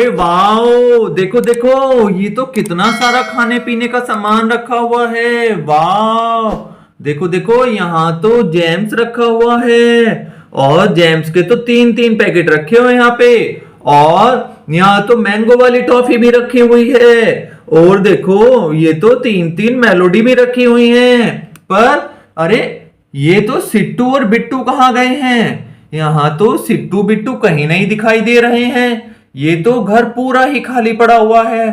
Wow, देखो देखो, ये तो कितना सारा खाने पीने का सामान रखा हुआ है। वाओ, देखो देखो, यहाँ तो जेम्स रखा हुआ है। और जेम्स के तो तीन तीन पैकेट रखे हुए हैं यहाँ पे। और यहाँ तो मैंगो वाली टॉफी भी रखी हुई है। और देखो, ये तो तीन तीन मेलोडी भी रखी हुई है। पर अरे, ये तो सिट्टू और बिट्टू कहाँ गए हैं? यहाँ तो सिट्टू बिट्टू कहीं नहीं दिखाई दे रहे हैं। ये तो घर पूरा ही खाली पड़ा हुआ है।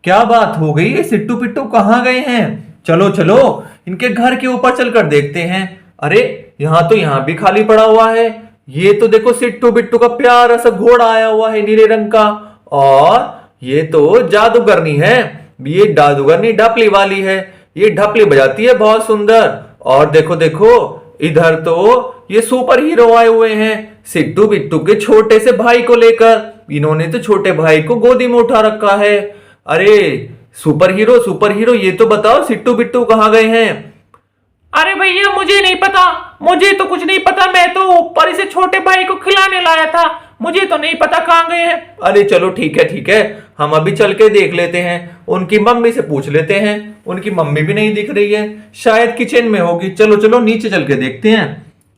क्या बात हो गई? ये सिट्टू पिट्टू कहाँ गए हैं? चलो चलो, इनके घर के ऊपर चलकर देखते हैं। अरे, यहाँ भी खाली पड़ा हुआ है। ये तो देखो, सिट्टू बिट्टू का प्यारा सा घोड़ा आया हुआ है नीले रंग का। और ये तो जादूगरनी है। ये जादूगरनी ढपली वाली है। ये ढपली बजाती है बहुत सुंदर। और देखो देखो, इधर तो ये सुपर हीरो आए हुए हैं सिट्टू बिट्टू के छोटे से भाई को लेकर। इन्होंने तो छोटे भाई को गोदी में उठा रखा है। अरे, सुपर हीरो, ये तो बताओ सिट्टू बिट्टू कहाँ गए हैं? अरे भैया, मुझे नहीं पता। मुझे तो कुछ नहीं पता। मैं तो ऊपर से छोटे भाई को खिलाने लाया था। मुझे तो नहीं पता कहाँ गए हैं। अरे चलो, ठीक है ठीक है, हम अभी चल के देख लेते हैं। उनकी मम्मी से पूछ लेते हैं। उनकी मम्मी भी नहीं दिख रही है, शायद किचन में होगी। चलो चलो, नीचे चल के देखते हैं।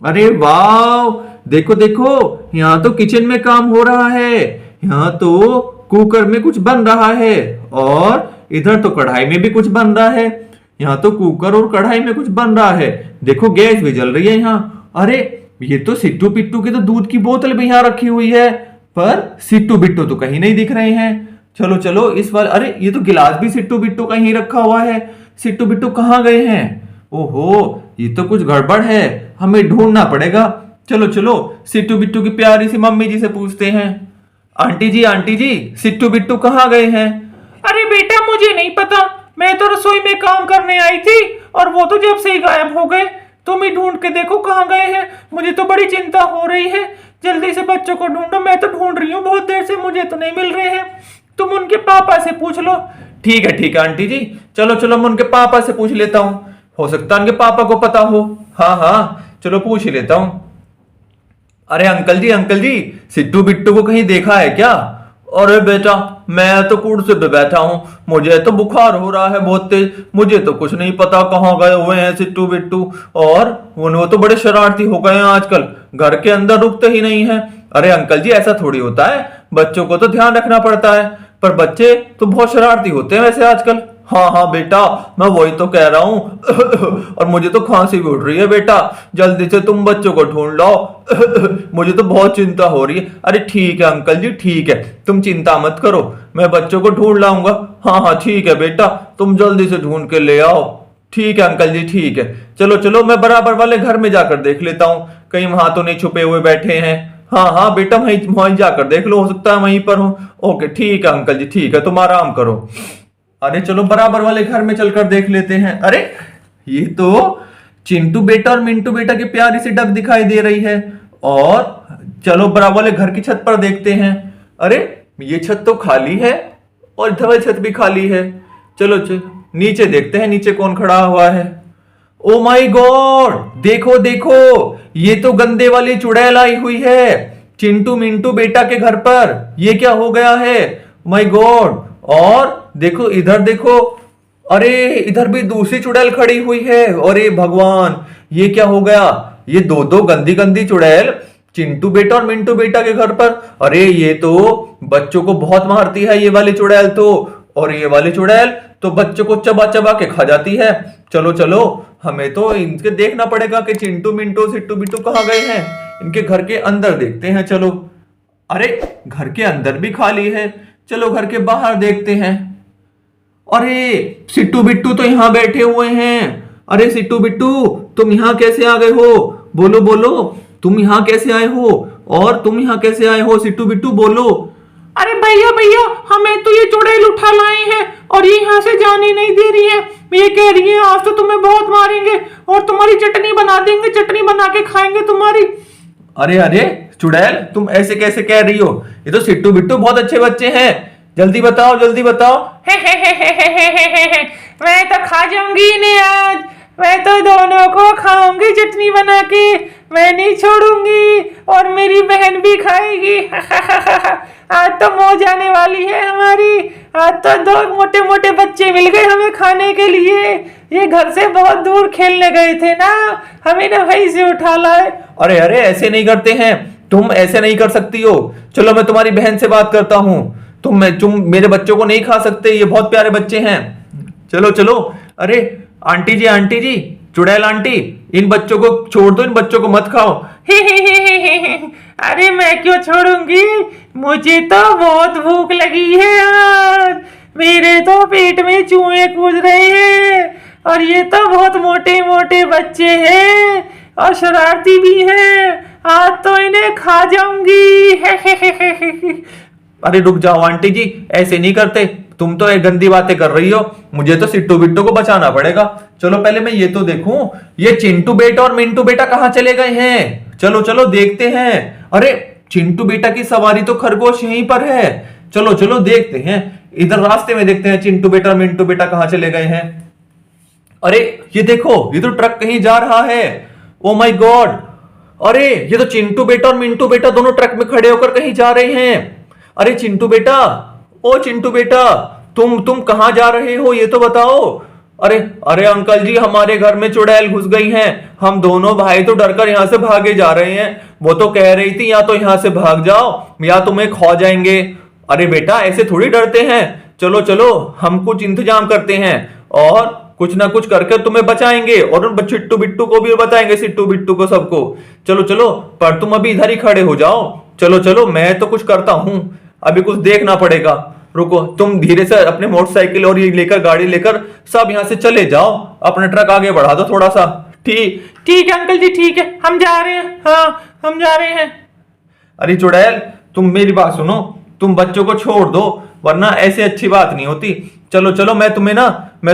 अरे वाह, देखो देखो, यहाँ तो किचन में काम हो रहा है। यहाँ तो कुकर में कुछ बन रहा है। और इधर तो कढ़ाई में भी कुछ बन रहा है। यहाँ तो कुकर और कढ़ाई में कुछ बन रहा है। देखो, गैस भी जल रही है यहाँ। अरे, ये तो सिट्टू पिट्टू की तो दूध की बोतल भी यहाँ रखी हुई है। पर सिट्टू बिट्टू तो कहीं नहीं दिख रहे हैं। चलो चलो, इस बार अरे, ये तो गिलास भी सिट्टू बिट्टू कहीं रखा हुआ है। सिट्टू बिट्टू कहाँ गए हैं? ओहो, ये तो कुछ गड़बड़ है, हमें ढूंढना पड़ेगा। चलो चलो, सिट्टू बिट्टू की प्यारी सी मम्मी जी से पूछते हैं। आंटी जी, सिट्टू बिट्टू कहाँ गए हैं? अरे बेटा, मुझे नहीं पता। मैं तो रसोई में काम करने आई थी और वो तो जब से ही गायब हो गए। तुम ही ढूंढ के देखो कहाँ गए हैं। मुझे तो बड़ी चिंता हो रही है। जल्दी से बच्चों को ढूंढो। मैं तो ढूंढ रही हूँ बहुत देर से, मुझे तो नहीं मिल रहे हैं। तुम उनके पापा से पूछ लो। ठीक है आंटी जी, चलो चलो, मैं उनके पापा से पूछ लेता हूँ। हो सकता है उनके पापा को पता हो। हाँ हाँ, चलो पूछ ही लेता हूँ। अरे अंकल जी, सिट्टू बिट्टू को कहीं देखा है क्या? अरे बेटा, मैं तो कुर्सी पे बैठा हूँ। मुझे तो बुखार हो रहा है बहुत तेज। मुझे तो कुछ नहीं पता कहाँ गए हुए हैं सिट्टू बिट्टू। और वो तो बड़े शरारती हो गए हैं आजकल, घर के अंदर रुकते ही नहीं है। अरे अंकल जी, ऐसा थोड़ी होता है, बच्चों को तो ध्यान रखना पड़ता है। पर बच्चे तो बहुत शरारती होते हैं वैसे आजकल। हाँ हाँ बेटा, मैं वही तो कह रहा हूँ। और मुझे तो खांसी भी उठ रही है बेटा। जल्दी से तुम बच्चों को ढूंढ लाओ। मुझे तो बहुत चिंता हो रही है। अरे ठीक है अंकल जी, ठीक है, तुम चिंता मत करो, मैं बच्चों को ढूंढ लाऊंगा। हाँ हाँ ठीक है बेटा, तुम जल्दी से ढूंढ के ले आओ। ठीक है अंकल जी, ठीक है। चलो चलो, मैं बराबर वाले घर में जाकर देख लेता हूँ, कहीं वहां तो नहीं छुपे हुए बैठे हैं। हाँ हाँ बेटा, वहीं जाकर देख लो, हो सकता है वहीं पर हो। ओके ठीक है अंकल जी, ठीक है, तुम आराम करो। अरे चलो, बराबर वाले घर में चलकर देख लेते हैं। अरे, ये तो चिंटू बेटा और मिंटू बेटा की प्यारी सी डक दिखाई दे रही है। और चलो, बराबर वाले घर की छत पर देखते हैं। अरे, ये छत तो खाली है और इधर वाली छत भी खाली है। चलो नीचे देखते हैं, नीचे कौन खड़ा हुआ है। ओ माय गॉड, देखो देखो, ये तो गंदे वाली चुड़ैल आई हुई है चिंटू मिंटू बेटा के घर पर। ये क्या हो गया है? My God. और देखो, इधर देखो, अरे इधर भी दूसरी चुड़ैल खड़ी हुई है। अरे भगवान, ये क्या हो गया? ये दो दो गंदी गंदी चुड़ैल चिंटू बेटा और मिंटू बेटा के घर पर। अरे, ये तो बच्चों को बहुत मारती है ये वाली चुड़ैल तो। और ये वाली चुड़ैल तो बच्चों को चबा चबा के खा जाती है। चलो चलो, हमें तो इनके देखना पड़ेगा कि चिंटू मिंटू सिट्टू बिट्टू कहाँ गए हैं। इनके घर के अंदर देखते हैं। चलो, अरे घर के अंदर भी खाली है। चलो घर के बाहर देखते हैं। अरे, सिट्टू बिट्टू तो यहाँ बैठे हुए हैं। अरे सिट्टू बिट्टू, तुम यहाँ कैसे आ गए हो? बोलो बोलो, तुम यहाँ कैसे आए हो? और तुम यहाँ कैसे आए हो सिट्टू बिट्टू, बोलो। अरे भैया भैया, हमें तो ये चुड़ैल उठा लाए हैं और ये यहाँ से जाने नहीं दे रही है। ये कह रही है आज तो तुम्हें बहुत मारेंगे और तुम्हारी चटनी बना देंगे, चटनी बना के खाएंगे तुम्हारी। अरे अरे चुड़ैल, तुम ऐसे कैसे कह रही हो? ये तो सिट्टू बिट्टू बहुत अच्छे बच्चे हैं। जल्दी बताओ जल्दी बताओ। मैं तो खा जाऊंगी इन्हें आज। मैं तो दोनों को खाऊंगी चटनी बना के, मैं नहीं छोड़ूंगी, और मेरी बहन भी खाएगी। आज तो मौज आने वाली है हमारी। आज तो दो मोटे मोटे बच्चे मिल गए हमें खाने के लिए। ये घर से बहुत दूर खेलने गए थे ना, हमें ना वहीं से उठा लाए। अरे अरे, ऐसे नहीं करते हैं, तुम ऐसे नहीं कर सकती हो। चलो मैं तुम्हारी बहन से बात करता हूँ। तुम मेरे बच्चों को नहीं खा सकते, ये बहुत प्यारे बच्चे हैं। चलो चलो। अरे आंटी जी, चुड़ैल आंटी, इन बच्चों को छोड़ दो, इन बच्चों को मत खाओ। अरे मैं क्यों छोड़ूंगी, मुझे तो बहुत भूख लगी है आज। मेरे तो पेट में चूहे कूद रहे हैं, और ये तो बहुत मोटे मोटे बच्चे हैं और शरारती भी हैं। आज तो इन्हें खा जाऊंगी। अरे रुक जाओ आंटी जी, ऐसे नहीं करते। तुम तो एक गंदी बातें कर रही हो, मुझे तो सिट्टू बिट्टू को बचाना पड़ेगा। चलो पहले मैं ये तो देखूं, ये चिंटू बेटा और मिंटू बेटा कहाँ चले गए हैं। चलो चलो देखते हैं। अरे चिंटू बेटा की सवारी तो खरगोश यहीं पर है। चलो चलो देखते हैं, इधर रास्ते में देखते हैं चिंटू बेटा और मिंटू बेटा कहाँ चले गए हैं। अरे ये देखो, ये तो ट्रक कहीं जा रहा है। ओ माय गॉड, अरे ये तो चिंटू बेटा और मिंटू बेटा दोनों ट्रक में खड़े होकर कहीं जा रहे हैं। अरे चिंटू बेटा, ओ चिंटू बेटा, तुम कहां जा रहे हो, ये तो बताओ। अरे अरे अंकल जी, हमारे घर में चुड़ैल घुस गई हैं। हम दोनों भाई तो डरकर यहां से भागे जा रहे हैं। वो तो कह रही थी या तो यहां से भाग जाओ या तुम्हें खा जाएंगे। अरे बेटा, ऐसे थोड़ी डरते हैं। चलो चलो, हम कुछ इंतजाम करते हैं और कुछ ना कुछ करके तुम्हें बचाएंगे, और उन चिट्टू बिट्टू को भी बताएंगे, सिट्टू बिट्टू को, सबको। चलो चलो, पर तुम अभी इधर ही खड़े हो जाओ। चलो चलो, मैं तो कुछ करता हूं, अभी कुछ देखना पड़ेगा। रुको, तुम धीरे से अपने मोटरसाइकिल और ये लेकर, गाड़ी लेकर सब यहां से चले जाओ। अपना ट्रक आगे बढ़ा दो थोड़ा सा। ठीक है अंकल जी, ठीक है, हम जा रहे हैं। हाँ, हम जा रहे हैं। अरे चुड़ैल, तुम मेरी बात सुनो, तुम बच्चों को छोड़ दो, वरना ऐसे अच्छी बात नहीं होती। चलो चलो, मैं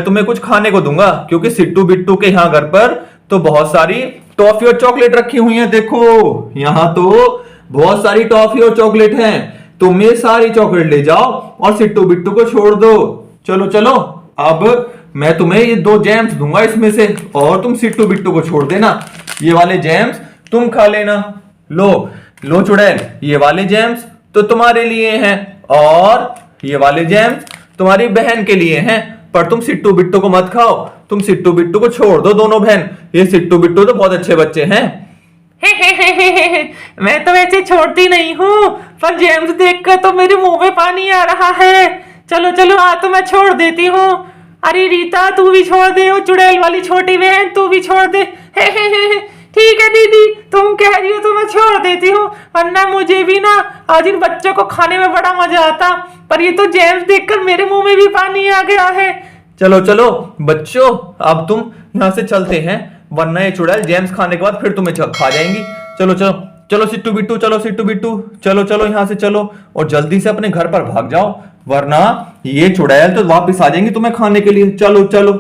तुम्हें कुछ खाने को दूंगा, क्योंकि सिट्टू बिट्टू के यहाँ घर पर तो बहुत सारी टॉफी और चॉकलेट रखी हुई है। देखो, यहाँ तो बहुत सारी टॉफी और चॉकलेट हैं। तुम ये सारी चॉकलेट ले जाओ और सिट्टू बिट्टू को छोड़ दो। चलो चलो, अब मैं तुम्हें ये 2 जैम्स दूंगा इसमें से, और तुम सिट्टू बिट्टू को छोड़ देना। ये वाले जैम्स तुम खा लेना। लो चुड़ैल, ये वाले जैम्स तो तुम्हारे लिए हैं, और ये वाले जैम्स तुम्हारी बहन के लिए हैं। पर तुम सिट्टू बिट्टू को मत खाओ, तुम सिट्टू बिट्टू को छोड़ दो, दोनों बहन। ये सिट्टू बिट्टू तो बहुत अच्छे बच्चे हैं। मैं तो वैसे छोड़ती नहीं हूँ, पर जेम्स देखकर तो मेरे मुंह में पानी आ रहा है। चलो चलो, तो मैं छोड़ देती हूँ। अरे रीता, तू भी छोड़ दे, वो चुड़ैल वाली छोटी बहन, तू भी छोड़ दे। ठीक है दीदी, तुम कह रही हो तो मैं छोड़ देती हूँ, वरना मुझे भी ना आज इन बच्चों को खाने में बड़ा मजा आता। पर ये तो जेम्स देखकर मेरे मुंह में भी पानी आ गया है। चलो चलो बच्चों, अब तुम यहाँ से चलते हैं, वरना ये चुड़ैल जेम्स खाने के बाद फिर तुम्हें खा जाएंगी। चलो चलो चलो सिट्टू बिट्टू, चलो सिट्टू बिट्टू, चलो चलो यहाँ से चलो, और जल्दी से अपने घर पर भाग जाओ, वरना ये चुड़ैल तो वापस आ जाएंगी तुम्हें खाने के लिए। चलो चलो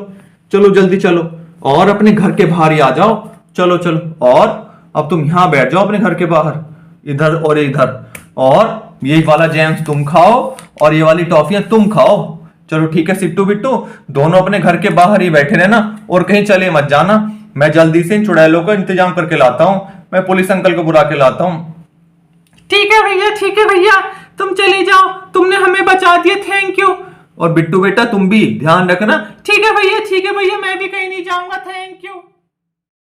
चलो, जल्दी चलो, और अपने घर के बाहर ही आ जाओ। चलो चलो, और अब तुम यहाँ बैठ जाओ अपने घर के बाहर, इधर और इधर, और ये वाला जैम्स तुम खाओ और ये वाली टॉफियां तुम खाओ। चलो ठीक है सिट्टू बिट्टू, दोनों अपने घर के बाहर ही बैठे रहना और कहीं चले मत जाना। मैं जल्दी से इन चुड़ैलों का इंतजाम करके लाता हूँ, मैं पुलिस अंकल को बुला के लाता हूँ। ठीक है भैया, तुम चले जाओ, तुमने हमें बचा दिया, थैंक यू। और बिट्टू बेटा, तुम भी ध्यान रखना। ठीक है भैया, मैं भी कहीं नहीं जाऊंगा, थैंक यू।